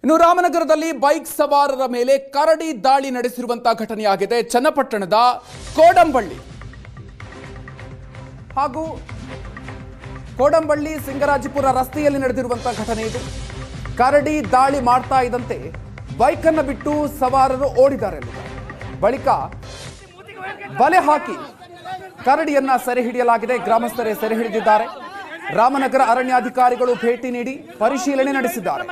ಇನ್ನು ರಾಮನಗರದಲ್ಲಿ ಬೈಕ್ ಸವಾರರ ಮೇಲೆ ಕರಡಿ ದಾಳಿ ನಡೆಸಿರುವಂತಹ ಘಟನೆಯಾಗಿದೆ. ಚನ್ನಪಟ್ಟಣದ ಕೋಡಂಬಳ್ಳಿ ಹಾಗೂ ಕೋಡಂಬಳ್ಳಿ ಸಿಂಗರಾಜಪುರ ರಸ್ತೆಯಲ್ಲಿ ನಡೆದಿರುವಂತಹ ಘಟನೆ ಇದು. ಕರಡಿ ದಾಳಿ ಮಾಡ್ತಾ ಇದ್ದಂತೆ ಬೈಕ್ ಅನ್ನು ಬಿಟ್ಟು ಸವಾರರು ಓಡಿದ್ದಾರೆ. ಬಳಿಕ ಬಲೆ ಹಾಕಿ ಕರಡಿಯನ್ನ ಸೆರೆ ಹಿಡಿಯಲಾಗಿದೆ. ಗ್ರಾಮಸ್ಥರೇ ಸೆರೆ ಹಿಡಿದಿದ್ದಾರೆ. ರಾಮನಗರ ಅರಣ್ಯಾಧಿಕಾರಿಗಳು ಭೇಟಿ ನೀಡಿ ಪರಿಶೀಲನೆ ನಡೆಸಿದ್ದಾರೆ.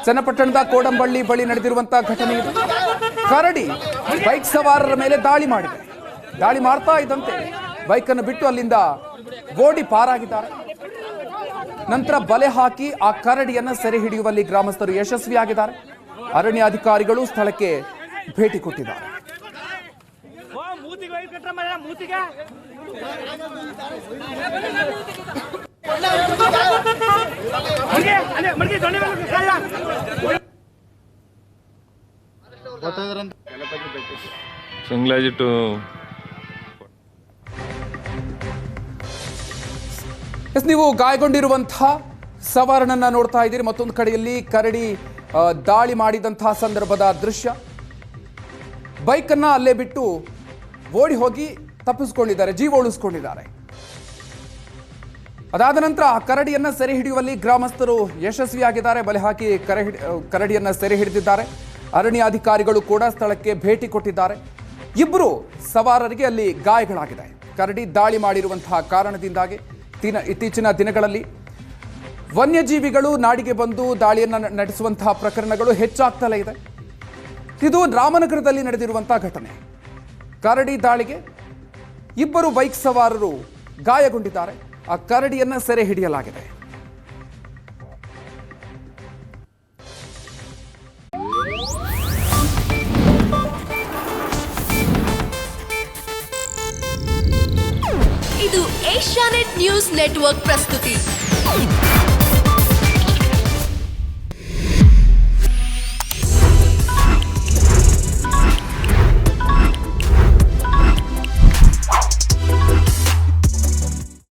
ಚನ್ನಪಟ್ಟಣದ ಕೋಡಂಬಳ್ಳಿ ಬಳಿ ನಡೆದಿರುವಂತಹ ಘಟನೆ ಇದು. ಕರಡಿ ಬೈಕ್ ಸವಾರರ ಮೇಲೆ ದಾಳಿ ಮಾಡಿದೆ. ದಾಳಿ ಮಾಡ್ತಾ ಇದ್ದಂತೆ ಬೈಕ್ ಅನ್ನು ಬಿಟ್ಟು ಅಲ್ಲಿಂದ ಓಡಿ ಪಾರಾಗಿದ್ದಾರೆ. ನಂತರ ಬಲೆ ಹಾಕಿ ಆ ಕರಡಿಯನ್ನ ಸೆರೆ ಹಿಡಿಯುವಲ್ಲಿ ಗ್ರಾಮಸ್ಥರು ಯಶಸ್ವಿಯಾಗಿದ್ದಾರೆ. ಅರಣ್ಯಾಧಿಕಾರಿಗಳು ಸ್ಥಳಕ್ಕೆ ಭೇಟಿ ಕೊಟ್ಟಿದ್ದಾರೆ. ನೀವು ಗಾಯಗೊಂಡಿರುವಂತಹ ಸವಾರನನ್ನ ನೋಡ್ತಾ ಇದ್ದೀರಿ. ಮತ್ತೊಂದು ಕಡೆಯಲ್ಲಿ ಕರಡಿ ದಾಳಿ ಮಾಡಿದಂತಹ ಸಂದರ್ಭದ ದೃಶ್ಯ. ಬೈಕ್ ಅನ್ನ ಅಲ್ಲೇ ಬಿಟ್ಟು ಓಡಿ ಹೋಗಿ ತಪ್ಪಿಸಿಕೊಂಡಿದ್ದಾರೆ, ಜೀವ ಉಳಿಸಿಕೊಂಡಿದ್ದಾರೆ. ಅದಾದ ನಂತರ ಕರಡಿಯನ್ನ ಸೆರೆ ಹಿಡಿಯುವಲ್ಲಿ ಗ್ರಾಮಸ್ಥರು ಯಶಸ್ವಿಯಾಗಿದ್ದಾರೆ. ಬಲೆ ಹಾಕಿ ಕರಡಿಯನ್ನ ಸೆರೆ ಹಿಡಿದಿದ್ದಾರೆ. ಅರಣ್ಯಾಧಿಕಾರಿಗಳು ಕೂಡ ಸ್ಥಳಕ್ಕೆ ಭೇಟಿ ಕೊಟ್ಟಿದ್ದಾರೆ. ಇಬ್ಬರು ಸವಾರರಿಗೆ ಅಲ್ಲಿ ಗಾಯಗಳಾಗಿದೆ. ಕರಡಿ ದಾಳಿ ಮಾಡಿರುವಂತಹ ಕಾರಣದಿಂದಾಗಿ ಇತ್ತೀಚಿನ ದಿನಗಳಲ್ಲಿ ವನ್ಯಜೀವಿಗಳು ನಾಡಿಗೆ ಬಂದು ದಾಳಿಯನ್ನು ನಡೆಸುವಂತಹ ಪ್ರಕರಣಗಳು ಹೆಚ್ಚಾಗ್ತಲೇ ಇದೆ. ಇದು ರಾಮನಗರದಲ್ಲಿ ನಡೆದಿರುವಂತಹ ಘಟನೆ. ಕರಡಿ ದಾಳಿಗೆ ಇಬ್ಬರು ಬೈಕ್ ಸವಾರರು ಗಾಯಗೊಂಡಿದ್ದಾರೆ. ಆ ಕರಡಿಯನ್ನ ಸೆರೆ ಹಿಡಿಯಲಾಗಿದೆ. ಇದು ಏಷ್ಯಾನೆಟ್ ನ್ಯೂಸ್ ನೆಟ್ವರ್ಕ್ ಪ್ರಸ್ತುತಿ.